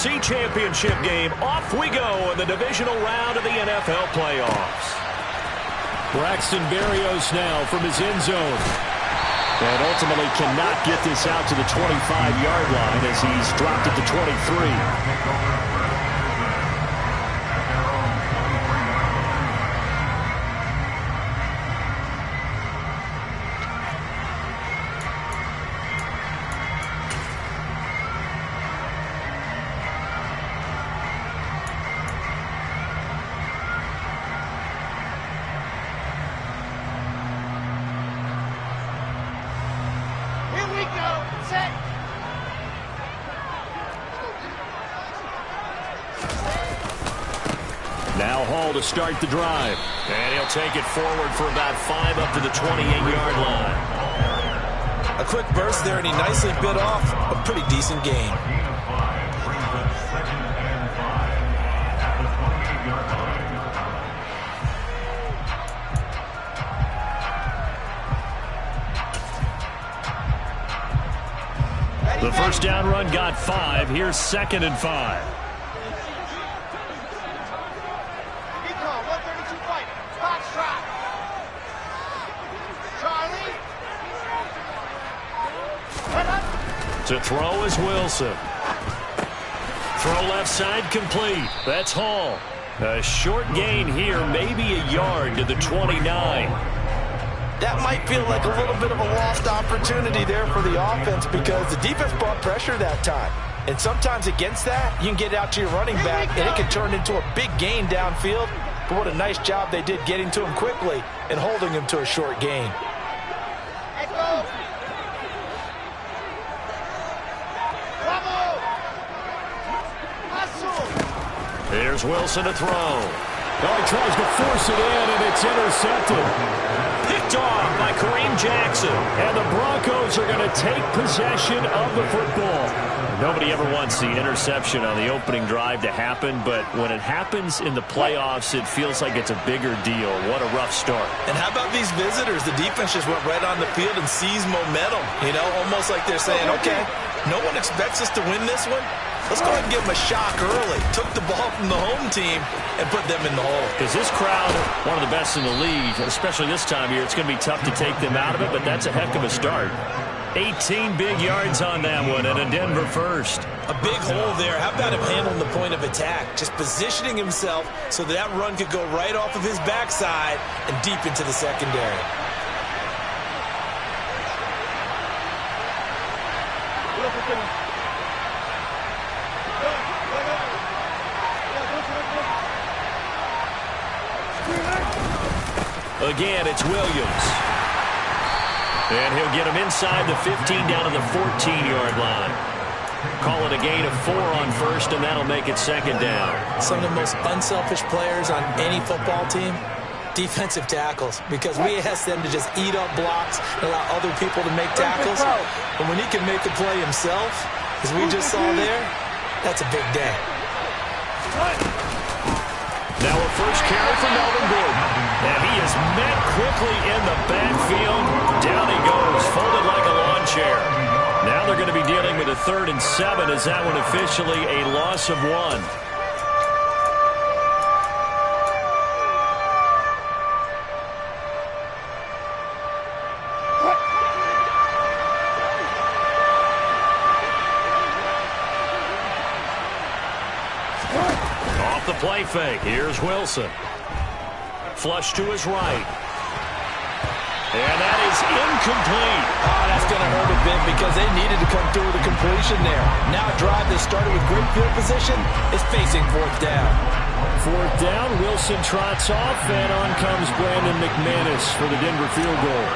NFC Championship game. Off we go in the divisional round of the NFL playoffs. Braxton Berrios now from his end zone. And ultimately cannot get this out to the 25-yard line as he's dropped at the 23. Now Hall to start the drive. And he'll take it forward for about 5 up to the 28-yard line. A quick burst there, and he nicely bit off a pretty decent gain. The first down run got 5. Here's 2nd and 5. To throw is Wilson. Throw left side complete. That's Hall. A short gain here, maybe a yard to the 29. That might feel like a little bit of a lost opportunity there for the offense because the defense brought pressure that time. And sometimes against that, you can get out to your running back, and it can turn into a big gain downfield. But what a nice job they did getting to him quickly and holding him to a short gain. Here's Wilson to throw. Oh, he tries to force it in, and it's intercepted. Picked off by Kareem Jackson. And the Broncos are going to take possession of the football. Nobody ever wants the interception on the opening drive to happen, but when it happens in the playoffs, it feels like it's a bigger deal. What a rough start. And how about these visitors? The defense just went right on the field and seized momentum. You know, almost like they're saying, okay, no one expects us to win this one. Let's go ahead and give them a shock early. Took the ball from the home team and put them in the hole. Because this crowd, one of the best in the league, especially this time of year, it's going to be tough to take them out of it, but that's a heck of a start. 18 big yards on that one and a Denver first. A big hole there. How about him handling the point of attack? Just positioning himself so that run could go right off of his backside and deep into the secondary. Again, it's Williams. And he'll get him inside the 15 down to the 14-yard line. Call it a gain of 4 on first, and that'll make it 2nd down. Some of the most unselfish players on any football team, defensive tackles, because we ask them to just eat up blocks and allow other people to make tackles. But when he can make the play himself, as we just saw there, that's a big day. Now a first carry for Melvin Gordon. And he is met quickly in the backfield. Down he goes, folded like a lawn chair. Now they're going to be dealing with a 3rd and 7 as that one officially a loss of 1. Off the play fake. Here's Wilson. Flush to his right. And that is incomplete. Oh, that's going to hurt a bit because they needed to come through with a completion there. Now a drive that started with great field position is facing 4th down. 4th down, Wilson trots off, and on comes Brandon McManus for the Denver field goal.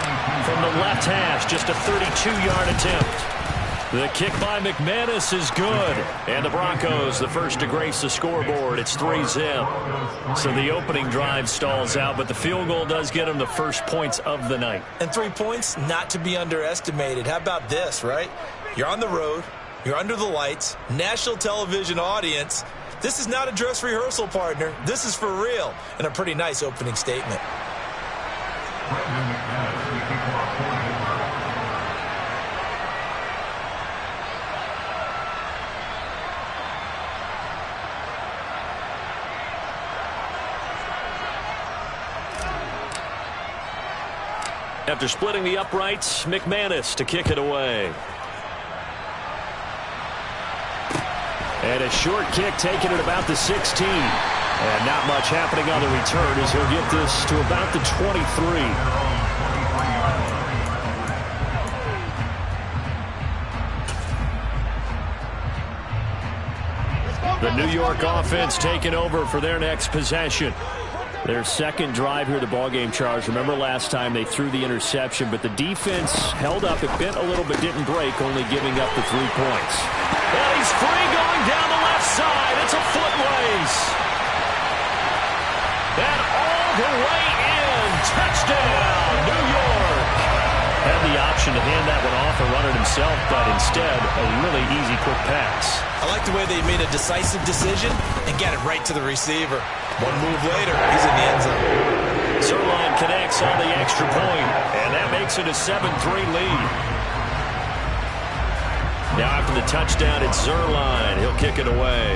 From the left hash, just a 32-yard attempt. The kick by McManus is good. And the Broncos, the first to grace the scoreboard. It's 3-zip. So the opening drive stalls out, but the field goal does get them the first points of the night. And 3 points, not to be underestimated. How about this, right? You're on the road. You're under the lights. National television audience. This is not a dress rehearsal, partner. This is for real. And a pretty nice opening statement. After splitting the uprights, McManus to kick it away. And a short kick taken at about the 16. And not much happening on the return as he'll get this to about the 23. The New York offense taking over for their next possession. Their second drive here, the ballgame, Charles. Remember last time they threw the interception, but the defense held up. It bent a little but didn't break, only giving up the 3 points. And he's free going down the left side. It's a foot race. And all the way in. Touchdown, New York. Had the option to hand that one off and run it himself, but instead, a really easy, quick pass. I like the way they made a decisive decision and got it right to the receiver. One move later, he's in the end zone. Zuerlein connects on the extra point, and that makes it a 7-3 lead. Now after the touchdown, it's Zuerlein. He'll kick it away.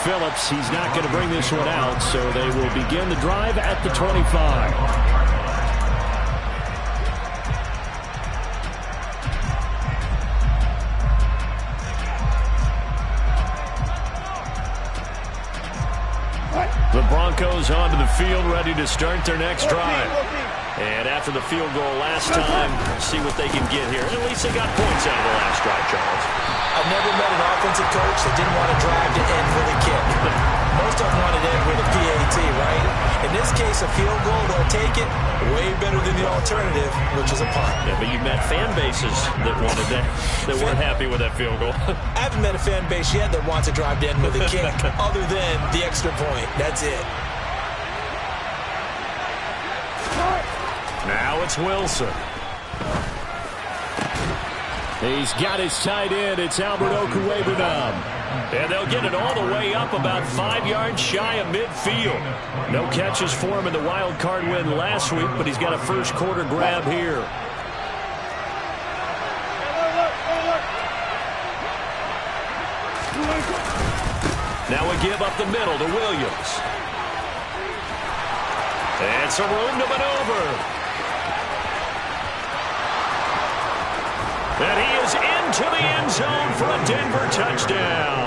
Phillips, he's not going to bring this one out, so they will begin the drive at the 25. The Broncos onto the field, ready to start their next drive. And after the field goal last time, see what they can get here. And at least they got points out of the last drive, Charles. I've never met an offensive coach that didn't want to drive to end with a kick. Most of them wanted to end with a PAT, right? In this case, a field goal, they'll take it. Way better than the alternative, which is a punt. Yeah, but you've met fan bases that wanted that, that weren't happy with that field goal. I haven't met a fan base yet that wants to drive to end with a kick other than the extra point. That's it. Now it's Wilson. He's got his tight end. It's Albert Okwuegbunam. And they'll get it all the way up about 5 yards shy of midfield. No catches for him in the wild card win last week, but he's got a first quarter grab here. Now a give up the middle to Williams. And some room to maneuver. And he is into the end zone for a Denver touchdown.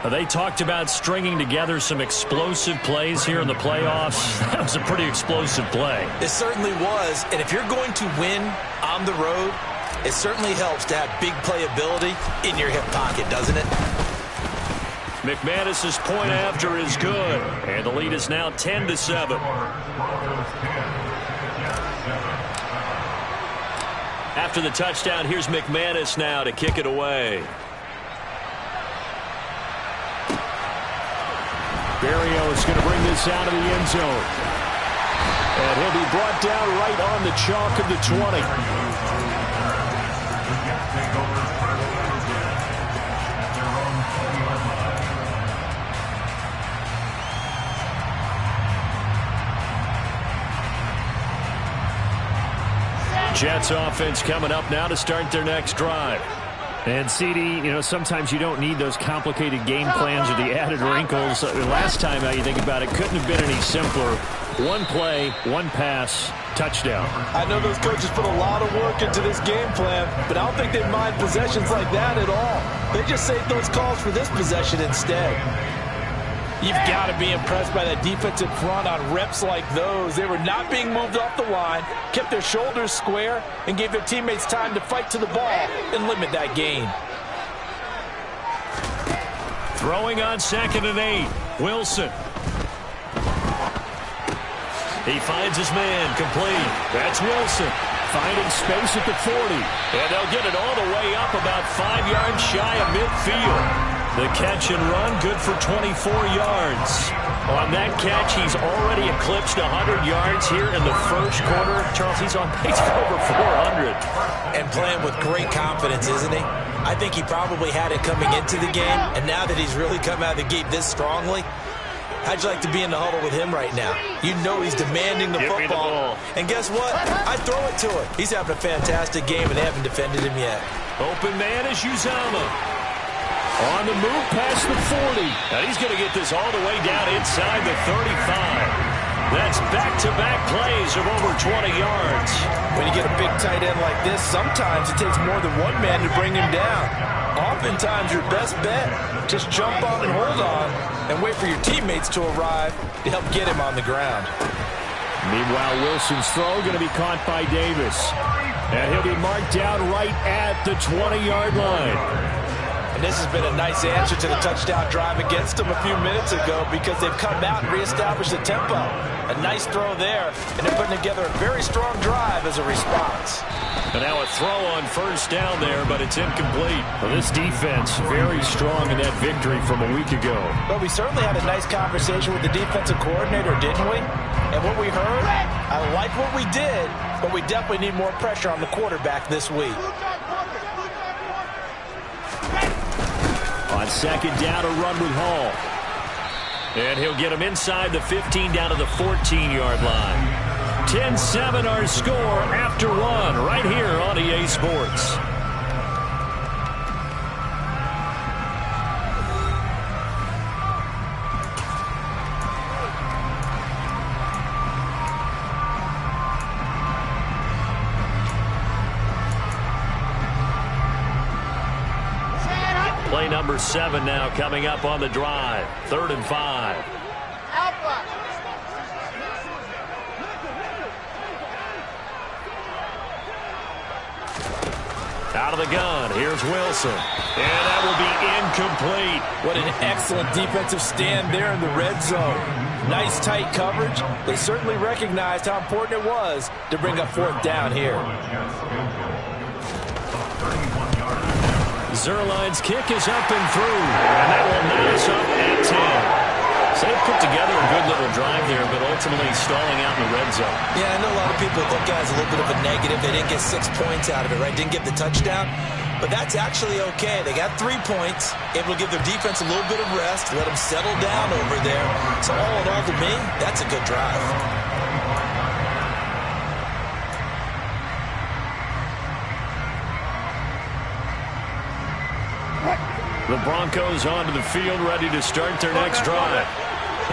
They talked about stringing together some explosive plays here in the playoffs. That was a pretty explosive play. It certainly was. And if you're going to win on the road, it certainly helps to have big playability in your hip pocket, doesn't it? McManus's point after is good. And the lead is now 10-7. After the touchdown, here's McManus now to kick it away. Berrios is going to bring this out of the end zone. And he'll be brought down right on the chalk of the 20. Jets offense coming up now to start their next drive. And, CD, you know, sometimes you don't need those complicated game plans or the added wrinkles. Last time, you think about it, couldn't have been any simpler. One play, one pass, touchdown. I know those coaches put a lot of work into this game plan, but I don't think they mind possessions like that at all. They just save those calls for this possession instead. You've got to be impressed by that defensive front on reps like those. They were not being moved off the line, kept their shoulders square, and gave their teammates time to fight to the ball and limit that gain. Throwing on 2nd and 8. Wilson. He finds his man complete. That's Wilson. Finding space at the 40. And they'll get it all the way up about 5 yards shy of midfield. The catch and run, good for 24 yards. On that catch, he's already eclipsed 100 yards here in the first quarter. Charles, he's on pace for over 400. And playing with great confidence, isn't he? I think he probably had it coming into the game, and now that he's really come out of the gate this strongly, how'd you like to be in the huddle with him right now? You know he's demanding the football. And guess what? I throw it to him. He's having a fantastic game, and they haven't defended him yet. Open man is Uzomah. On the move past the 40. And he's going to get this all the way down inside the 35. That's back-to-back plays of over 20 yards. When you get a big tight end like this, sometimes it takes more than one man to bring him down. Oftentimes, your best bet, just jump on and hold on and wait for your teammates to arrive to help get him on the ground. Meanwhile, Wilson's throw going to be caught by Davis. And he'll be marked down right at the 20-yard line. And this has been a nice answer to the touchdown drive against them a few minutes ago because they've come out and reestablished the tempo. A nice throw there, and they're putting together a very strong drive as a response. And now a throw on first down there, but it's incomplete. Well, this defense very strong in that victory from a week ago. But we certainly had a nice conversation with the defensive coordinator, didn't we? And what we heard, I like what we did, but we definitely need more pressure on the quarterback this week. On second down, a run with Hall. And he'll get him inside the 15 down to the 14-yard line. 10-7 our score after one right here on EA Sports. Play number 7 now coming up on the drive. 3rd and 5. Out of the gun. Here's Wilson. And that will be incomplete. What an excellent defensive stand there in the red zone. Nice tight coverage. They certainly recognized how important it was to bring up 4th down here. Zuerlein's kick is up and through, and that will net us up at 10. So they put together a good little drive there, but ultimately stalling out in the red zone. Yeah, I know a lot of people look at it as a little bit of a negative. They didn't get 6 points out of it, right? Didn't get the touchdown. But that's actually okay. They got 3 points, able to give their defense a little bit of rest, let them settle down over there. So all in all, to me, that's a good drive. The Broncos onto the field, ready to start their next drive.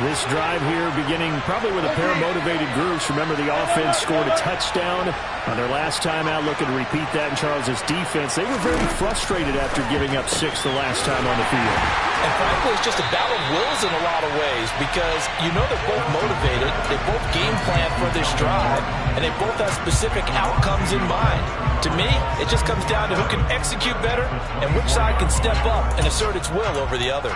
This drive here beginning probably with a pair of motivated groups. Remember, the offense scored a touchdown on their last time out, looking to repeat that in Charles's defense. They were very frustrated after giving up 6 the last time on the field. And frankly, it's just a battle of wills in a lot of ways because you know they're both motivated, they both game plan for this drive, and they both have specific outcomes in mind. To me, it just comes down to who can execute better and which side can step up and assert its will over the other.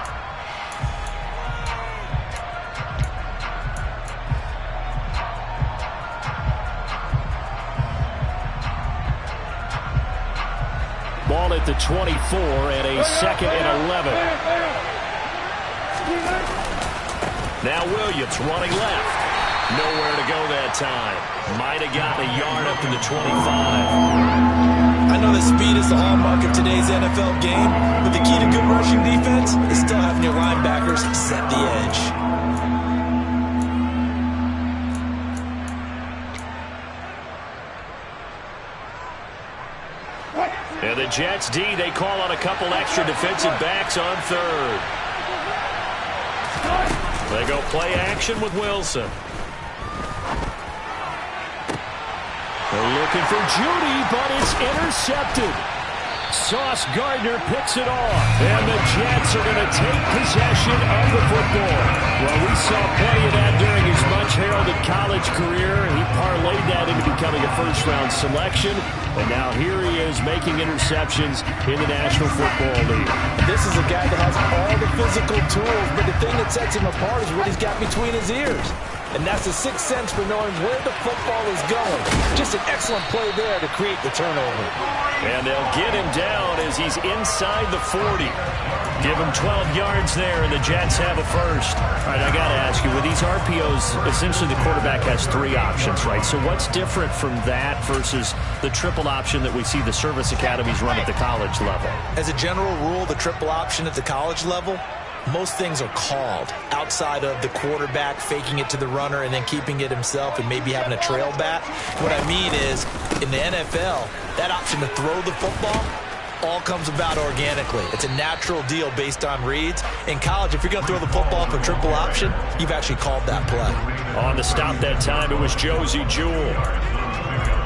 Ball at the 24 and a 2nd and 11. Now Williams running left. Nowhere to go that time. Might have gotten a yard up to the 25. I know that speed is the hallmark of today's NFL game, but the key to good rushing defense is still having your linebackers set the edge. And the Jets D, they call on a couple extra defensive backs on 3rd. They go play action with Wilson. They're looking for Judy, but it's intercepted. Sauce Gardner picks it off. And the Jets are going to take possession of the football. Well, we saw plenty of that during his much-heralded college career. He parlayed that into becoming a first-round selection. And now here he is making interceptions in the National Football League. This is a guy that has all the physical tools, but the thing that sets him apart is what he's got between his ears. And that's the sixth sense for knowing where the football is going. Just an excellent play there to create the turnover. And they'll get him down as he's inside the 40. Give him 12 yards there, and the Jets have a first. All right, I got to ask you, with these RPOs, essentially the quarterback has 3 options, right? So what's different from that versus the triple option that we see the service academies run at the college level? As a general rule, the triple option at the college level, most things are called outside of the quarterback faking it to the runner and then keeping it himself and maybe having a trail back. What I mean is, in the NFL, that option to throw the football, all comes about organically. It's a natural deal based on reads. In college, if you're going to throw the football up a triple option, you've actually called that play. On the stop that time, it was Josey Jewell.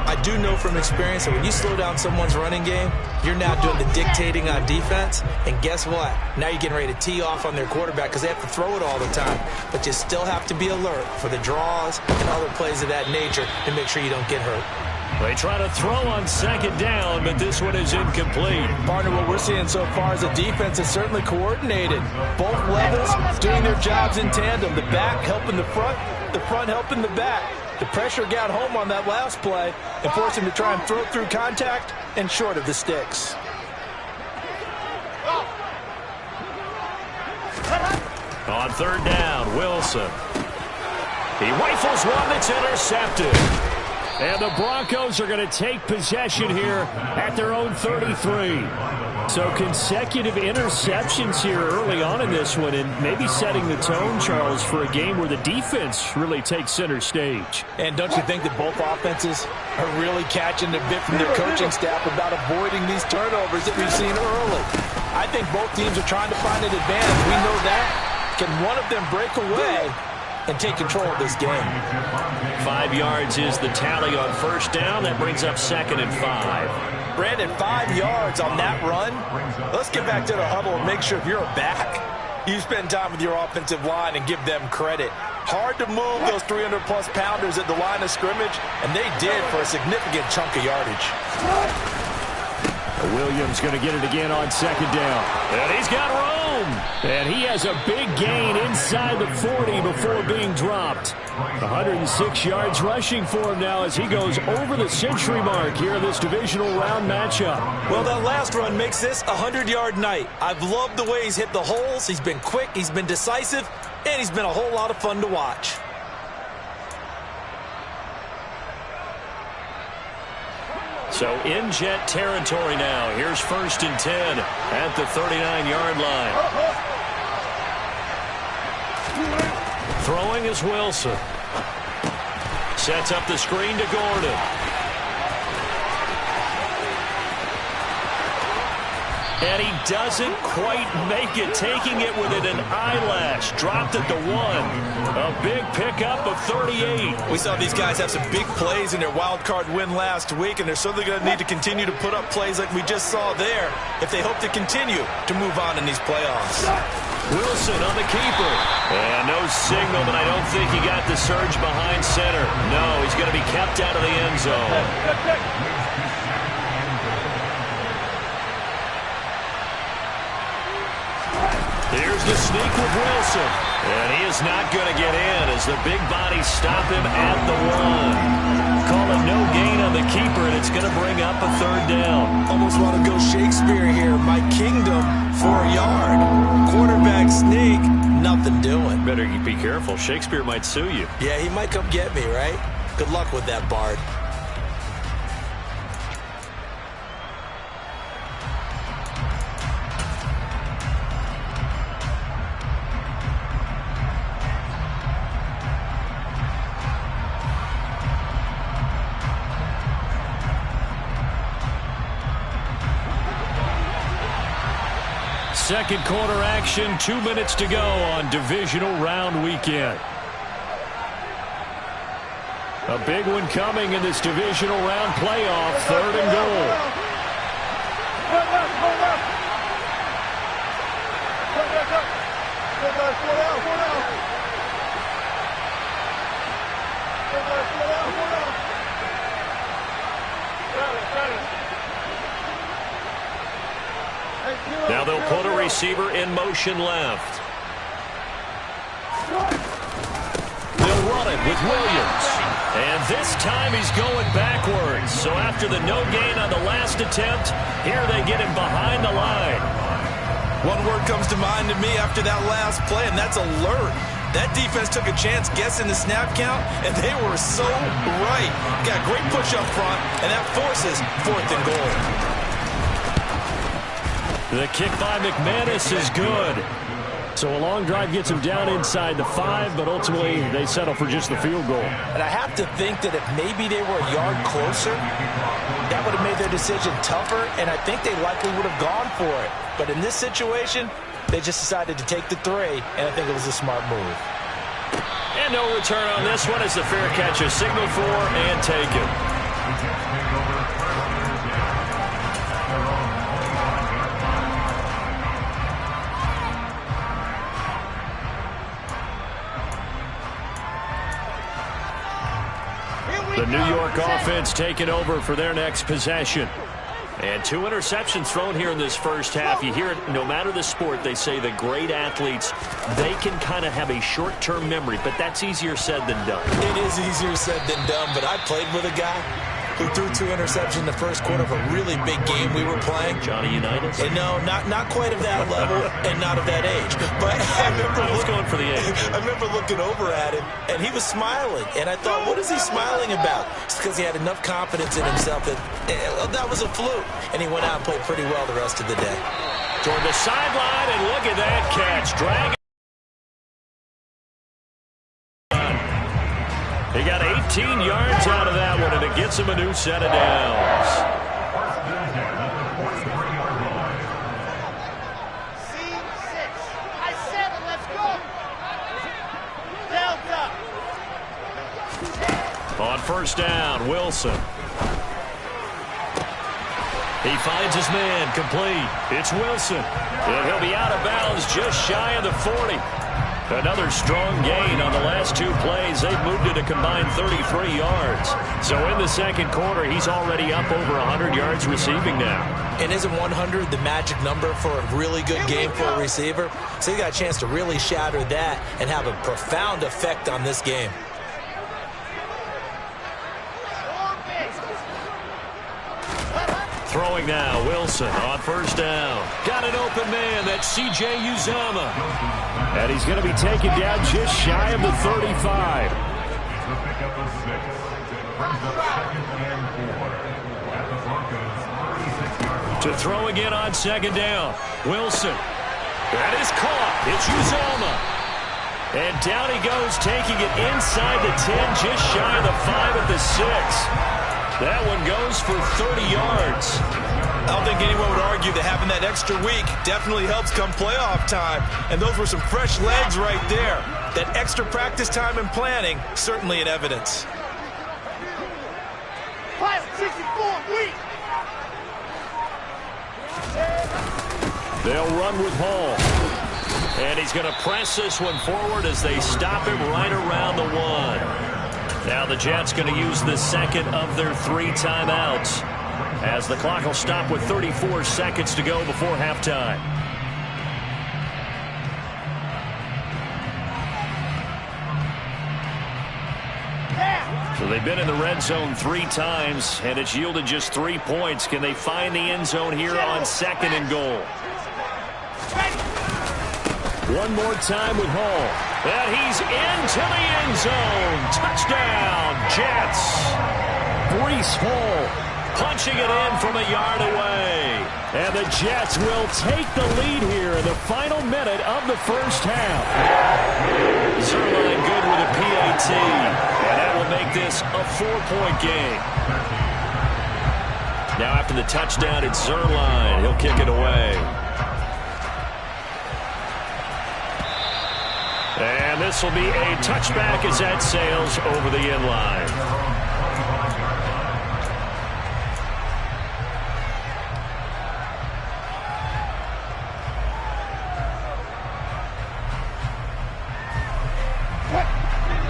I do know from experience that when you slow down someone's running game, you're now doing the dictating on defense. And guess what? Now you're getting ready to tee off on their quarterback because they have to throw it all the time. But you still have to be alert for the draws and other plays of that nature to make sure you don't get hurt. They try to throw on second down, but this one is incomplete. Partner, what we're seeing so far is the defense is certainly coordinated. Both levels doing their jobs in tandem. The back helping the front helping the back. The pressure got home on that last play and forced him to try and throw through contact and short of the sticks. On third down, Wilson. He rifles one that's intercepted. And the Broncos are going to take possession here at their own 33. So consecutive interceptions here early on in this one, and maybe setting the tone, Charles, for a game where the defense really takes center stage. And don't you think that both offenses are really catching a bit from their coaching staff about avoiding these turnovers that we've seen early? I think both teams are trying to find an advantage. We know that. Can one of them break away and take control of this game? 5 yards is the tally on first down. That brings up 2nd and 5. Brandon, 5 yards on that run. Let's get back to the huddle and make sure if you're a back, you spend time with your offensive line and give them credit. Hard to move those 300-plus pounders at the line of scrimmage, and they did for a significant chunk of yardage. Williams going to get it again on second down. And he's got room. And he has a big gain inside the 40 before being dropped. 106 yards rushing for him now as he goes over the century mark here in this divisional round matchup. Well, that last run makes this a 100-yard night. I've loved the way he's hit the holes. He's been quick, he's been decisive, and he's been a whole lot of fun to watch. So in Jet territory now. Here's 1st and 10 at the 39-yard line. Throwing is Wilson. Sets up the screen to Gordon. And he doesn't quite make it, taking it within an eyelash. Dropped at the 1. A big pickup of 38. We saw these guys have some big plays in their wild card win last week, and they're certainly going to need to continue to put up plays like we just saw there if they hope to continue to move on in these playoffs. Wilson on the keeper. And no signal, but I don't think he got the surge behind center. No, he's going to be kept out of the end zone. Here's the sneak with Wilson. And he is not going to get in as the big bodies stop him at the 1. Call it no gain on the keeper, and it's going to bring up a 3rd down. Almost want to go Shakespeare here. My kingdom for a yard. Quarterback sneak, nothing doing. Better be careful. Shakespeare might sue you. Yeah, he might come get me, right? Good luck with that, Bard. Second quarter action, 2 minutes to go on divisional round weekend. A big one coming in this divisional round playoff, 3rd and goal. Now they'll put a receiver in motion left. They'll run it with Williams. And this time he's going backwards. So after the no gain on the last attempt, here they get him behind the line. One word comes to mind to me after that last play, and that's alert. That defense took a chance guessing the snap count, and they were so right. Got great push up front, and that forces 4th and goal. The kick by McManus is good. So a long drive gets him down inside the 5, but ultimately they settle for just the field goal. And I have to think that if maybe they were a yard closer, that would have made their decision tougher, and I think they likely would have gone for it. But in this situation, they just decided to take the 3, and I think it was a smart move. And no return on this one as the fair catch is signaled for and taken. The New York offense taking over for their next possession. And 2 interceptions thrown here in this first half. You hear it, no matter the sport, they say the great athletes, they can kind of have a short-term memory, but that's easier said than done. It is easier said than done, but I played with a guy who threw 2 interceptions in the first quarter of a really big game we were playing. Johnny Unitas? And no, not quite of that level and not of that age. But I was going for the age. I remember looking over at him, and he was smiling. And I thought, what is he smiling about? It's because he had enough confidence in himself that that was a fluke. And he went out and played pretty well the rest of the day. Toward the sideline, and look at that catch. Dragon. He got 18 yards out of that one, and it gets him a new set of downs. On first down, Wilson. He finds his man, complete. It's Wilson. And he'll be out of bounds just shy of the 40. Another strong gain on the last 2 plays. They've moved it a combined 33 yards. So in the second quarter, he's already up over 100 yards receiving now. And isn't 100 the magic number for a really good game for a receiver? So he got a chance to really shatter that and have a profound effect on this game. Throwing now, Wilson on first down. Got an open man, that's C.J. Uzomah. And he's going to be taken down just shy of the 35. To throw again on second down, Wilson. That is caught. It's Uzomah. And down he goes, taking it inside the 10, just shy of the 5 at the 6. That one goes for 30 yards. I don't think anyone would argue that having that extra week definitely helps come playoff time. And those were some fresh legs right there. That extra practice time and planning, certainly in evidence. They'll run with Hall. And he's going to press this one forward as they stop him right around the 1. Now the Jets going to use the second of their 3 timeouts as the clock will stop with 34 seconds to go before halftime. So they've been in the red zone 3 times, and it's yielded just 3 points. Can they find the end zone here on second and goal? One more time with Hall. And he's into the end zone. Touchdown, Jets. Breece Hall punching it in from a yard away. And the Jets will take the lead here in the final minute of the first half. Zuerlein good with a PAT. And that will make this a 4-point game. Now after the touchdown, it's Zuerlein. He'll kick it away. And this will be a touchback as that sails over the end line.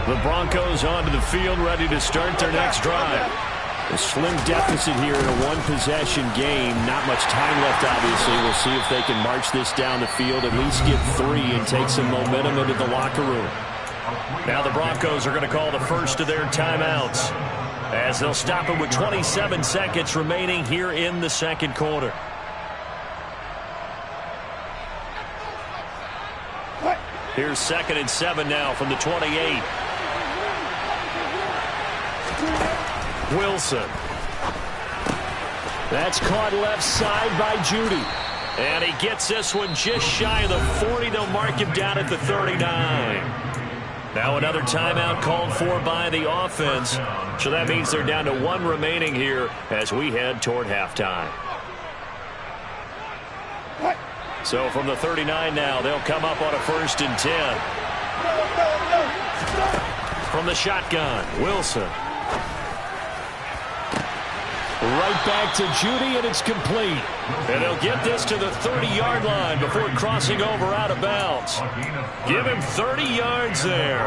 The Broncos onto the field, ready to start their next drive. A slim deficit here in a one-possession game. Not much time left, obviously. We'll see if they can march this down the field, at least get 3 and take some momentum into the locker room. Now the Broncos are going to call the first of their timeouts as they'll stop it with 27 seconds remaining here in the second quarter. Here's 2nd and 7 now from the 28. Wilson. That's caught left side by Judy. And he gets this one just shy of the 40. They'll mark him down at the 39. Now another timeout called for by the offense. So that means they're down to 1 remaining here as we head toward halftime. So from the 39 now, they'll come up on a 1st and 10. From the shotgun, Wilson. Right back to Judy, and it's complete. And they'll get this to the 30-yard line before crossing over out of bounds. Give him 30 yards there.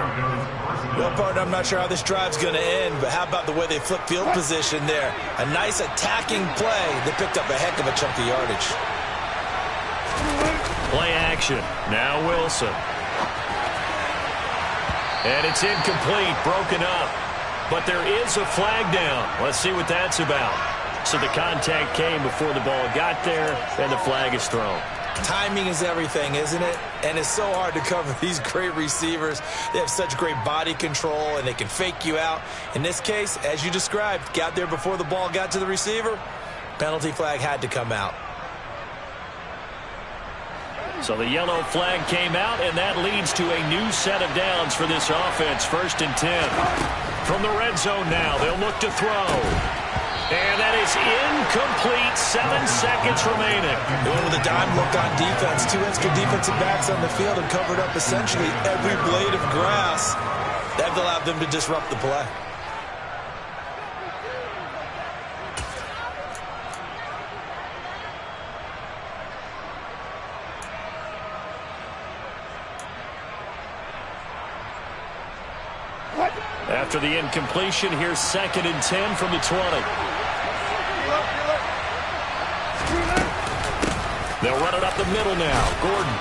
Well, partner, I'm not sure how this drive's going to end, but how about the way they flip field position there? A nice attacking play. They picked up a heck of a chunk of yardage. Play action. Now Wilson. And it's incomplete, broken up. But there is a flag down. Let's see what that's about. So the contact came before the ball got there, and the flag is thrown. Timing is everything, isn't it? And it's so hard to cover these great receivers. They have such great body control, and they can fake you out. In this case, as you described, got there before the ball got to the receiver. Penalty flag had to come out. So the yellow flag came out, and that leads to a new set of downs for this offense. 1st and 10. From the red zone now, they'll look to throw. And that is incomplete. 7 seconds remaining. They went with a dime look on defense. 2 extra defensive backs on the field and covered up essentially every blade of grass. That allowed them to disrupt the play. After the incompletion, here's 2nd and 10 from the 20. They'll run it up the middle now. Gordon.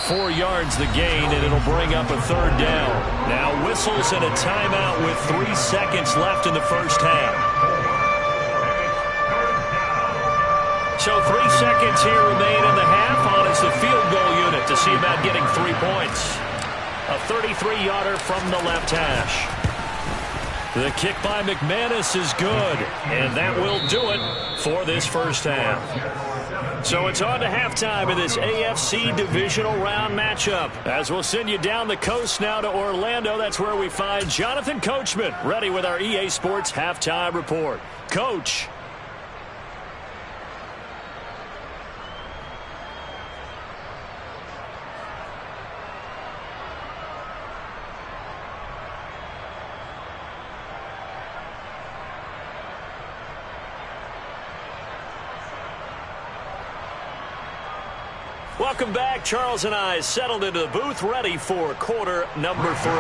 4 yards the gain, and it'll bring up a 3rd down. Now whistles and a timeout with 3 seconds left in the first half. So 3 seconds here remain in the half. On is the field goal unit to see about getting 3 points. A 33-yarder from the left hash. The kick by McManus is good, and that will do it for this first half. So it's on to halftime in this AFC divisional round matchup. As we'll send you down the coast now to Orlando, that's where we find Jonathan Coachman, ready with our EA Sports halftime report. Coach. Welcome back. Charles and I settled into the booth, ready for quarter number 3.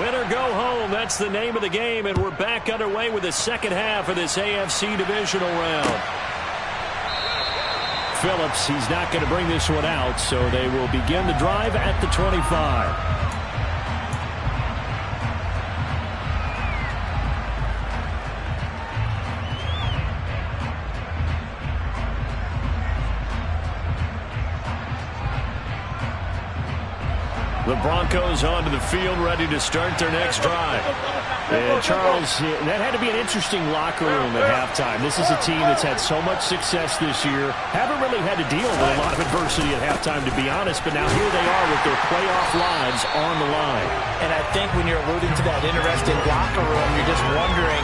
Win or go home, that's the name of the game, and we're back underway with the second half of this AFC divisional round. Phillips, he's not going to bring this one out, so they will begin the drive at the 25. The Broncos onto the field, ready to start their next drive. And Charles, that had to be an interesting locker room at halftime. This is a team that's had so much success this year. Haven't really had to deal with a lot of adversity at halftime, to be honest, but now here they are with their playoff lives on the line. And I think when you're alluding to that interesting locker room, you're just wondering,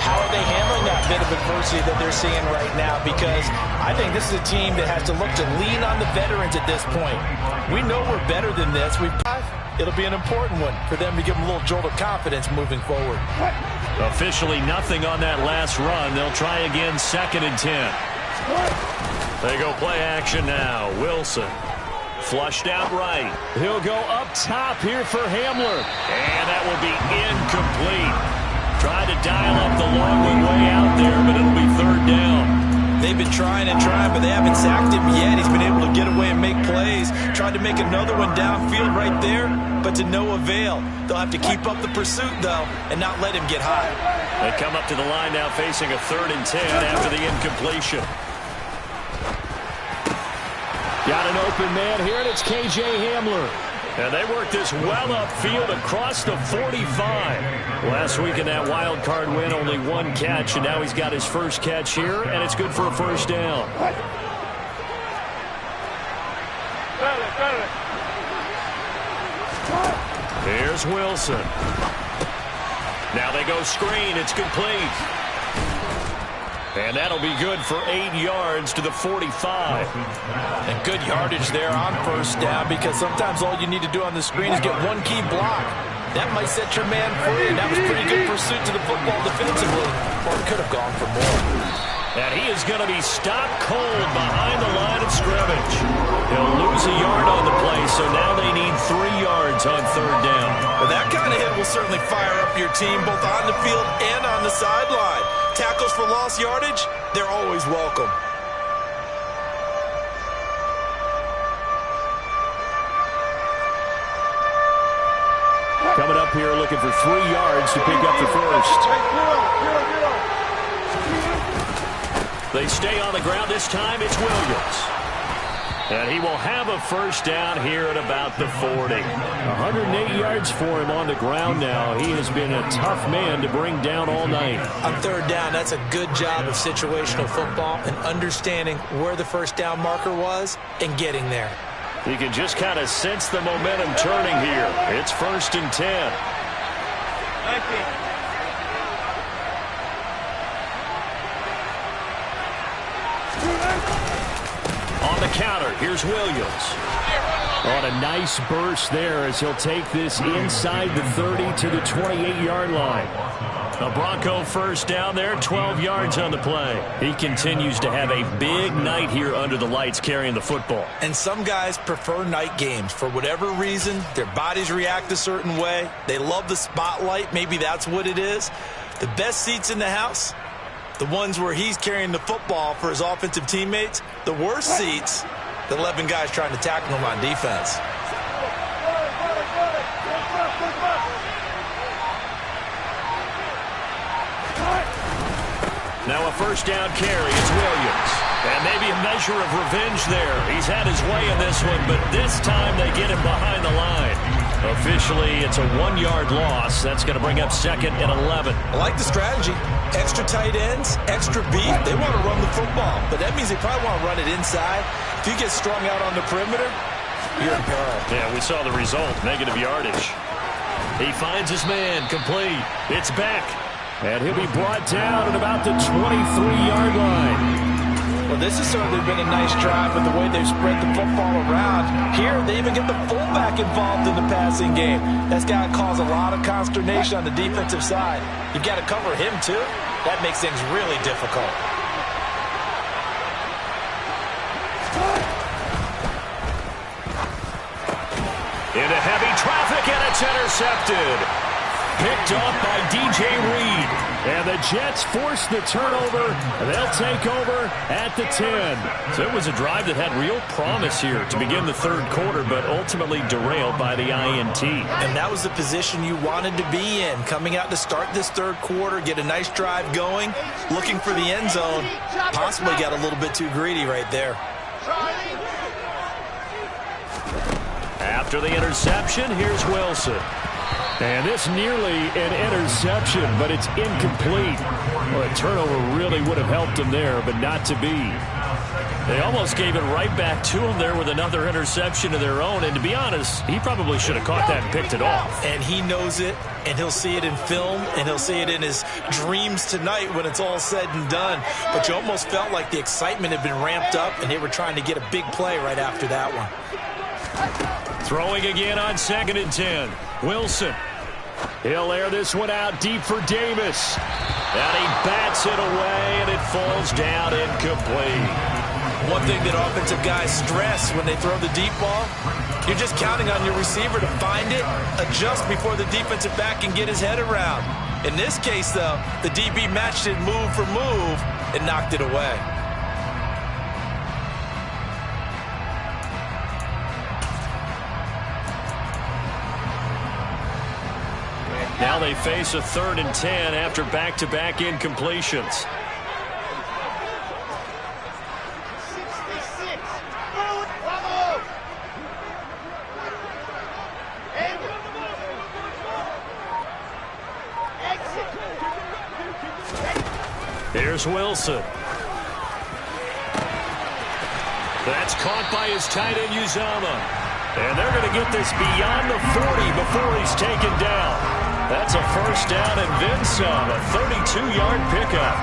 how are they handling that bit of adversity that they're seeing right now? Because I think this is a team that has to look to lean on the veterans at this point. We know we're better than this. It'll be an important one for them to give them a little jolt of confidence moving forward. Officially nothing on that last run. They'll try again, 2nd and 10. They go play action now. Wilson. Flushed out right. He'll go up top here for Hamler. And that will be incomplete. Tried to dial up the long way out there, but it'll be 3rd down. They've been trying and trying, but they haven't sacked him yet. He's been able to get away and make plays. Tried to make another one downfield right there, but to no avail. They'll have to keep up the pursuit, though, and not let him get high. They come up to the line now facing a 3rd and 10 after the incompletion. Got an open man here, and it's K.J. Hamler. And they work this well upfield across the 45. Last week in that wild card win, only 1 catch, and now he's got his first catch here, and it's good for a 1st down. Here's Wilson. Now they go screen. It's complete. And that'll be good for 8 yards to the 45. And good yardage there on first down, because sometimes all you need to do on the screen is get one key block. That might set your man free, and that was pretty good pursuit to the football defensively. Or it could have gone for more. And he is going to be stopped cold behind the line of scrimmage. He'll lose a yard on the play, so now they need 3 yards on third down. Well, that kind of hit will certainly fire up your team, both on the field and on the sideline. Tackles for lost yardage, they're always welcome. Coming up here looking for 3 yards to pick up the first. They stay on the ground this time. It's Williams. And he will have a first down here at about the 40. 108 yards for him on the ground now. He has been a tough man to bring down all night. On third down, that's a good job of situational football and understanding where the first down marker was and getting there. You can just kind of sense the momentum turning here. It's 1st and 10. On the counter, here's Williams. On a nice burst there as he'll take this inside the 30 to the 28-yard line. A Bronco first down there, 12 yards on the play. He continues to have a big night here under the lights carrying the football. And some guys prefer night games. For whatever reason, their bodies react a certain way. They love the spotlight. Maybe that's what it is. The best seats in the house, the ones where he's carrying the football for his offensive teammates. The worst seats, the 11 guys trying to tackle him on defense. Now a first down carry. It's Williams. And maybe a measure of revenge there. He's had his way in this one, but this time they get him behind the line. Officially, it's a 1-yard loss. That's going to bring up 2nd and 11. I like the strategy. Extra tight ends, extra beef. They want to run the football, but that means they probably want to run it inside. If you get strung out on the perimeter, you're in peril. Yeah, we saw the result. Negative yardage. He finds his man. Complete. It's Beck. And he'll be brought down at about the 23-yard line. Well, this has certainly been a nice drive with the way they've spread the football around. Here, they even get the fullback involved in the passing game. That's got to cause a lot of consternation on the defensive side. You've got to cover him, too. That makes things really difficult. Into heavy traffic, and it's intercepted. Picked off by DJ Reed. And the Jets force the turnover. They'll take over at the 10. So it was a drive that had real promise here to begin the third quarter, but ultimately derailed by the INT. And that was the position you wanted to be in, coming out to start this third quarter, get a nice drive going, looking for the end zone. Possibly got a little bit too greedy right there. After the interception, here's Wilson. And this nearly an interception, but it's incomplete. Well, a turnover really would have helped him there, but not to be. They almost gave it right back to him there with another interception of their own. And to be honest, he probably should have caught that and picked it off. And he knows it, and he'll see it in film, and he'll see it in his dreams tonight when it's all said and done. But you almost felt like the excitement had been ramped up, and they were trying to get a big play right after that one. Throwing again on 2nd and 10. Wilson. He'll air this one out deep for Davis. And he bats it away, and it falls down incomplete. One thing that offensive guys stress when they throw the deep ball, you're just counting on your receiver to find it, adjust before the defensive back can get his head around. In this case, though, the DB matched it move for move and knocked it away. Now they face a 3rd and 10 after back-to-back incompletions. Here's Wilson. That's caught by his tight end, Uzomah. And they're going to get this beyond the 40 before he's taken down. That's a first down and then some, a 32-yard pickup.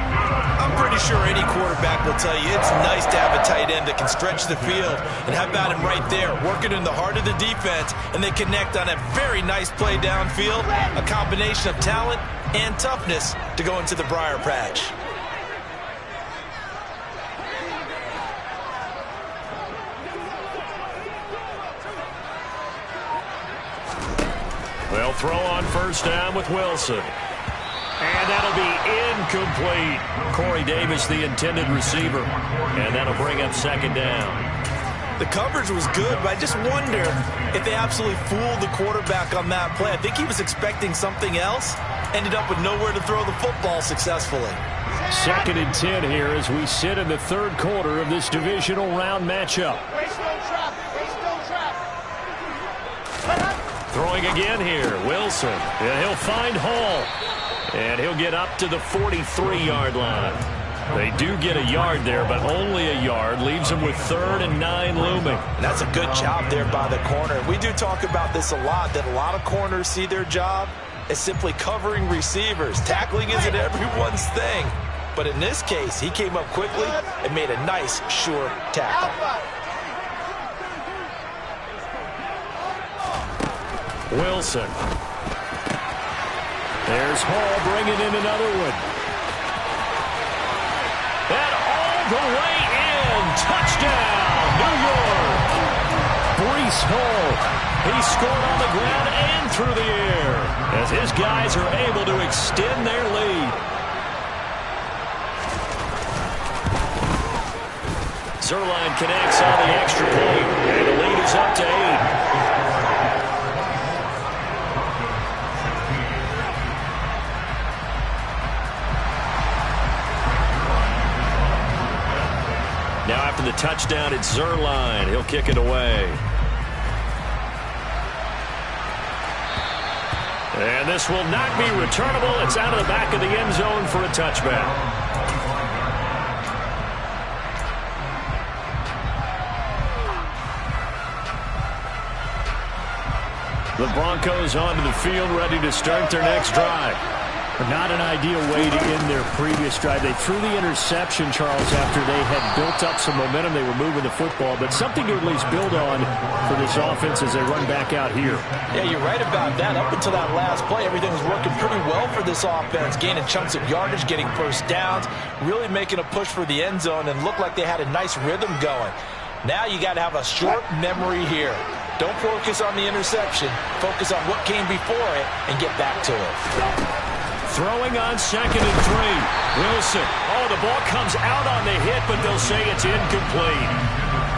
I'm pretty sure any quarterback will tell you it's nice to have a tight end that can stretch the field. And how about him right there, working in the heart of the defense, and they connect on a very nice play downfield, a combination of talent and toughness to go into the briar patch. They'll throw on first down with Wilson. And that'll be incomplete. Corey Davis, the intended receiver. And that'll bring up second down. The coverage was good, but I just wonder if they absolutely fooled the quarterback on that play. I think he was expecting something else. Ended up with nowhere to throw the football successfully. Second and 10 here as we sit in the third quarter of this divisional round matchup. Throwing again here, Wilson. And he'll find Hall. And he'll get up to the 43-yard line. They do get a yard there, but only a yard. Leaves them with 3rd and 9 looming. And that's a good job there by the corner. We do talk about this a lot, that a lot of corners see their job as simply covering receivers. Tackling isn't everyone's thing. But in this case, he came up quickly and made a nice, sure tackle. Wilson. There's Hall bringing in another one. And all the way in. Touchdown, New York. Breece Hall. He scored on the ground and through the air as his guys are able to extend their lead. Zuerlein connects on the extra point, and the lead is up to 8. Now after the touchdown, it's Zuerlein. He'll kick it away. And this will not be returnable. It's out of the back of the end zone for a touchback. The Broncos onto the field, ready to start their next drive. Not an ideal way to end their previous drive. They threw the interception, Charles, after they had built up some momentum. They were moving the football, but something to at least build on for this offense as they run back out here. Yeah, you're right about that. Up until that last play, everything was working pretty well for this offense, gaining chunks of yardage, getting first downs, really making a push for the end zone, and looked like they had a nice rhythm going. Now you got to have a short memory here. Don't focus on the interception. Focus on what came before it and get back to it. Throwing on 2nd and 3. Wilson. Oh, the ball comes out on the hit, but they'll say it's incomplete.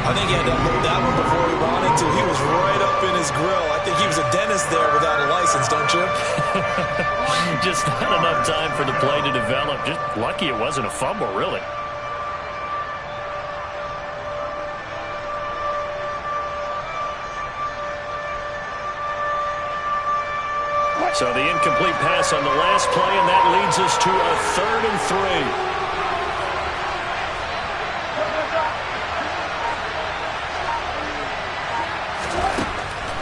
I think he had to unload that one before he wanted to. He was right up in his grill. I think he was a dentist there without a license, don't you? Just not enough time for the play to develop. Just lucky it wasn't a fumble, really. So the incomplete pass on the last play, and that leads us to a 3rd and 3.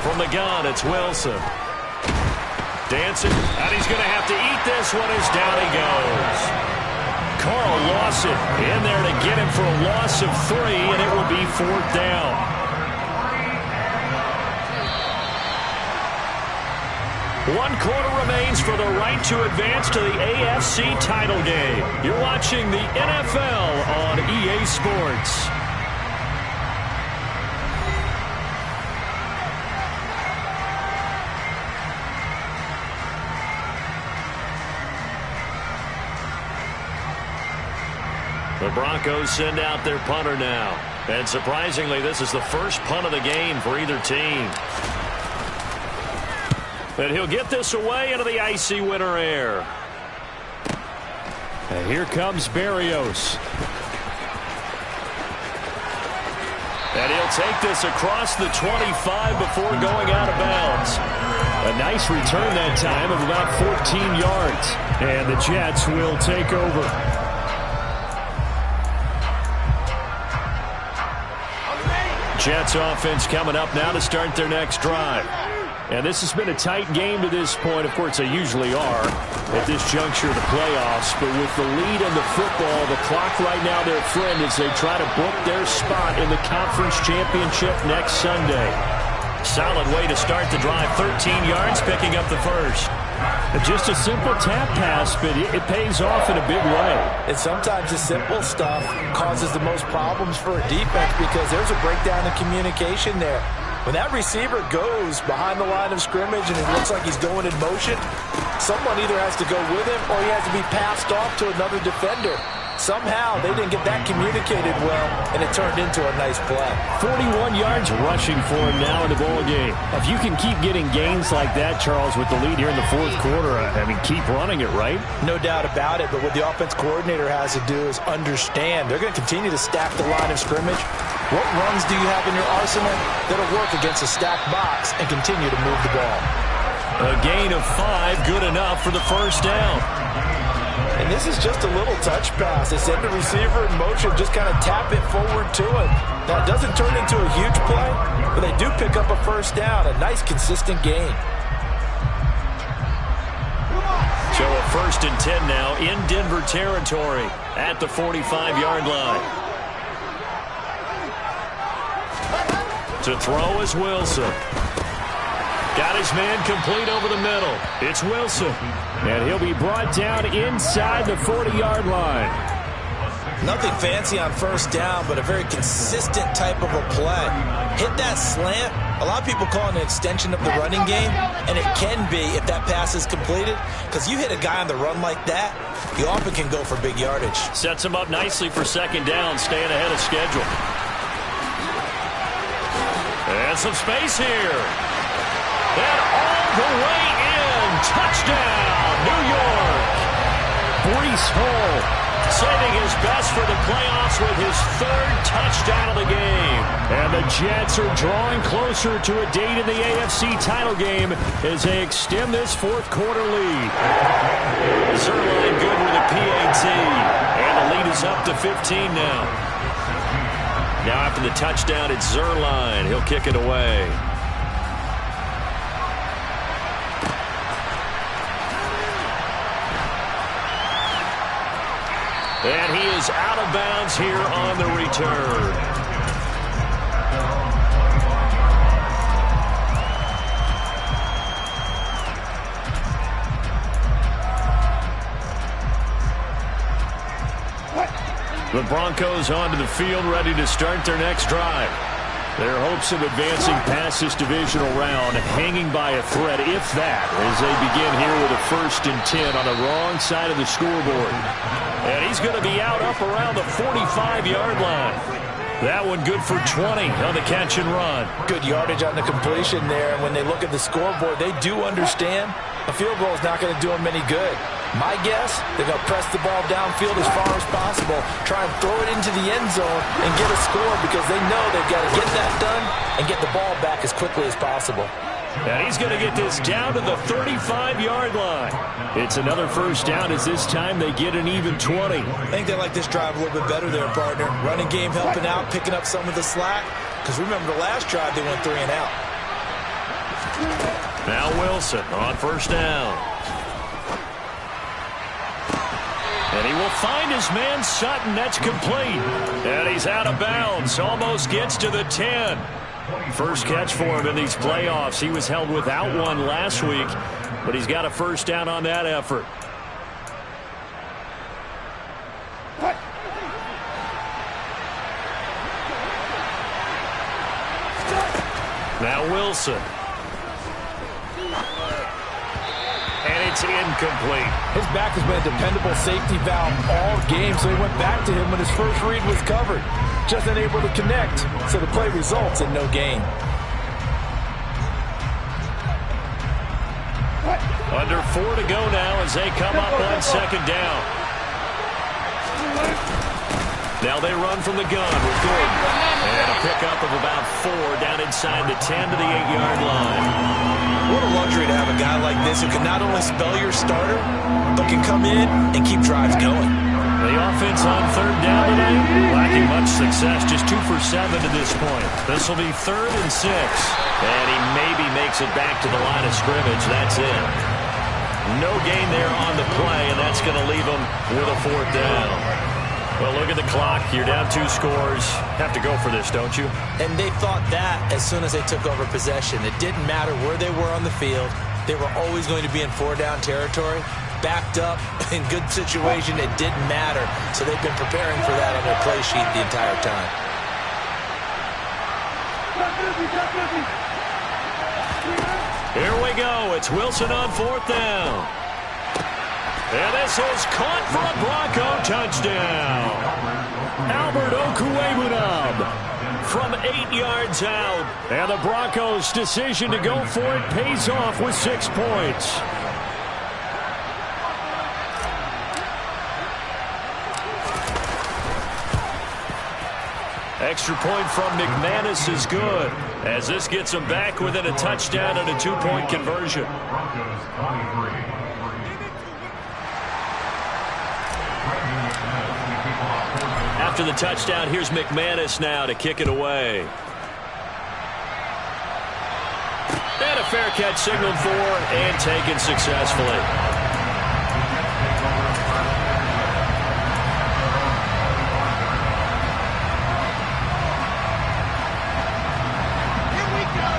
From the gun, it's Wilson. Dancing, and he's going to have to eat this one as down he goes. Carl Lawson in there to get him for a loss of 3, and it will be 4th down. 1 quarter remains for the right to advance to the AFC title game. You're watching the NFL on EA Sports. The Broncos send out their punter now. And surprisingly, this is the first punt of the game for either team. But he'll get this away into the icy winter air. And here comes Berrios. And he'll take this across the 25 before going out of bounds. A nice return that time of about 14 yards. And the Jets will take over. Jets offense coming up now to start their next drive. And this has been a tight game to this point. Of course, they usually are at this juncture of the playoffs. But with the lead in the football, the clock right now their friend as they try to book their spot in the conference championship next Sunday. Solid way to start the drive. 13 yards, picking up the first. Just a simple tap pass, but it pays off in a big way. And sometimes the simple stuff causes the most problems for a defense because there's a breakdown in communication there. When that receiver goes behind the line of scrimmage and it looks like he's going in motion, someone either has to go with him or he has to be passed off to another defender. Somehow they didn't get that communicated well, and it turned into a nice play. 41 yards rushing for him now in the ball game. If you can keep getting gains like that, Charles, with the lead here in the fourth quarter, I mean, keep running it, right? No doubt about it, but what the offense coordinator has to do is understand. They're going to continue to stack the line of scrimmage. What runs do you have in your arsenal that'll work against a stacked box and continue to move the ball? A gain of 5, good enough for the first down. And this is just a little touch pass. They send the receiver in motion, just kind of tap it forward to him. Now, it doesn't turn into a huge play, but they do pick up a first down, a nice, consistent gain. So a 1st and 10 now in Denver territory at the 45-yard line. To throw is Wilson. Got his man complete over the middle. It's Wilson. And he'll be brought down inside the 40-yard line. Nothing fancy on first down, but a very consistent type of a play. Hit that slant. A lot of people call it an extension of the running game, and it can be if that pass is completed, because you hit a guy on the run like that, you often can go for big yardage. Sets him up nicely for second down, staying ahead of schedule. And some space here. And all the way in. Touchdown, New York. Breece Hall saving his best for the playoffs with his 3rd touchdown of the game. And the Jets are drawing closer to a date in the AFC title game as they extend this fourth quarter lead. Zuerlein good with a PAT. And the lead is up to 15 now. Now after the touchdown, it's Zuerlein. He'll kick it away. And he is out of bounds here on the return. The Broncos onto the field, ready to start their next drive. Their hopes of advancing past this divisional round hanging by a thread, if that, as they begin here with a 1st and 10 on the wrong side of the scoreboard. And he's going to be out up around the 45-yard line. That one good for 20 on the catch and run. Good yardage on the completion there. And when they look at the scoreboard, they do understand a field goal is not going to do them any good. My guess, they're going to press the ball downfield as far as possible, try and throw it into the end zone and get a score because they know they've got to get that done and get the ball back as quickly as possible. And he's going to get this down to the 35-yard line. It's another first down as this time they get an even 20. I think they like this drive a little bit better there, partner. Running game helping out, picking up some of the slack. Because remember the last drive they went 3 and out. Now Wilson on first down. And he will find his man Sutton. That's complete. And he's out of bounds. Almost gets to the 10. First catch for him in these playoffs. He was held without one last week, but he's got a first down on that effort. Now Wilson. And it's incomplete. His back has been a dependable safety valve all game, so he went back to him when his first read was covered. Just unable to connect, so the play results in no gain. Under 4 to go now as they come up on second down. Now they run from the gun with Gordon. And a pickup of about 4 down inside the 10 to the 8-yard line. What a luxury to have a guy like this who can not only spell your starter, but can come in and keep drives going. The offense offense on third down tonight? Lacking much success, just 2 for 7 to this point. This will be 3rd and 6. And he maybe makes it back to the line of scrimmage. That's it. No gain there on the play, and that's going to leave him with a 4th down. Well, look at the clock. You're down 2 scores. Have to go for this, don't you? And they thought that as soon as they took over possession. It didn't matter where they were on the field. They were always going to be in 4-down territory. Backed up, in good situation, it didn't matter. So they've been preparing for that on their play sheet the entire time. Here we go. It's Wilson on 4th down. And this is caught for a Bronco touchdown. Albert Okwuegbunam from 8 yards out. And the Broncos' decision to go for it pays off with 6 points. Extra point from McManus is good, as this gets him back within a touchdown and a 2-point conversion. After the touchdown, here's McManus now to kick it away. And a fair catch signaled for and taken successfully.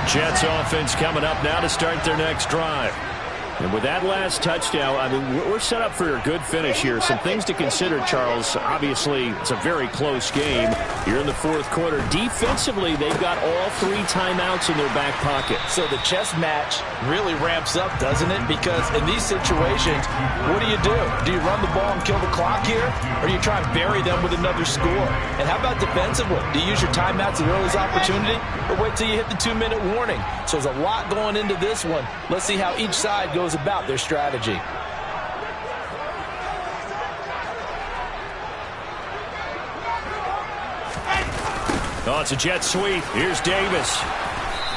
Jets offense coming up now to start their next drive. And with that last touchdown, I mean, we're set up for a good finish here. Some things to consider, Charles. Obviously, it's a very close game. You're in the 4th quarter. Defensively, they've got all 3 timeouts in their back pocket. So the chess match really ramps up, doesn't it? Because in these situations, what do? Do you run the ball and kill the clock here? Or do you try and bury them with another score? And how about defensively? Do you use your timeouts at the earliest opportunity? Or wait till you hit the 2-minute warning? So there's a lot going into this one. Let's see how each side goes about their strategy. Oh, it's a jet sweep. Here's Davis.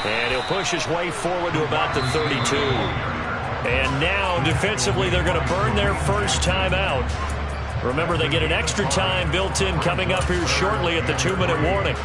And he'll push his way forward to about the 32. And now, defensively, they're going to burn their first timeout. Remember, they get an extra time built in coming up here shortly at the 2-minute warning.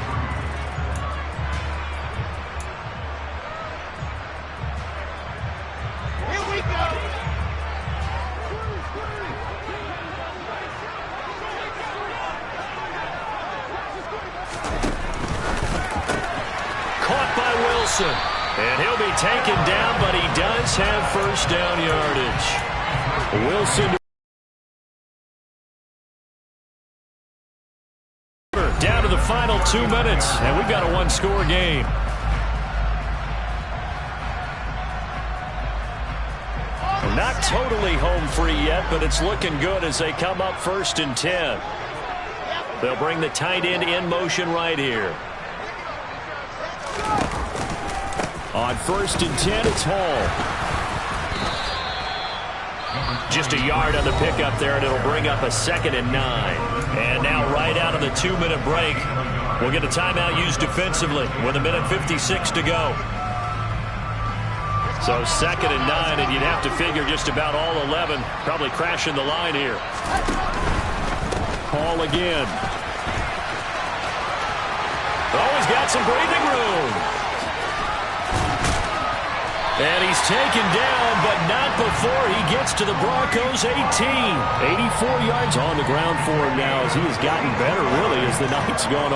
And he'll be taken down, but he does have first down yardage. Wilson down to the final 2 minutes, and we've got a 1-score game. Not totally home free yet, but it's looking good as they come up 1st and 10. They'll bring the tight end in motion right here. On 1st and 10, it's Hall. Just a yard on the pickup there, and it'll bring up a 2nd and 9. And now right out of the 2-minute break, we'll get a timeout used defensively with 1:56 to go. So 2nd and 9, and you'd have to figure just about all 11 probably crashing the line here. Hall again. Oh, he's got some breathing room. And he's taken down, but not before he gets to the Broncos' 18. 84 yards on the ground for him now as he has gotten better, really, as the night's gone on.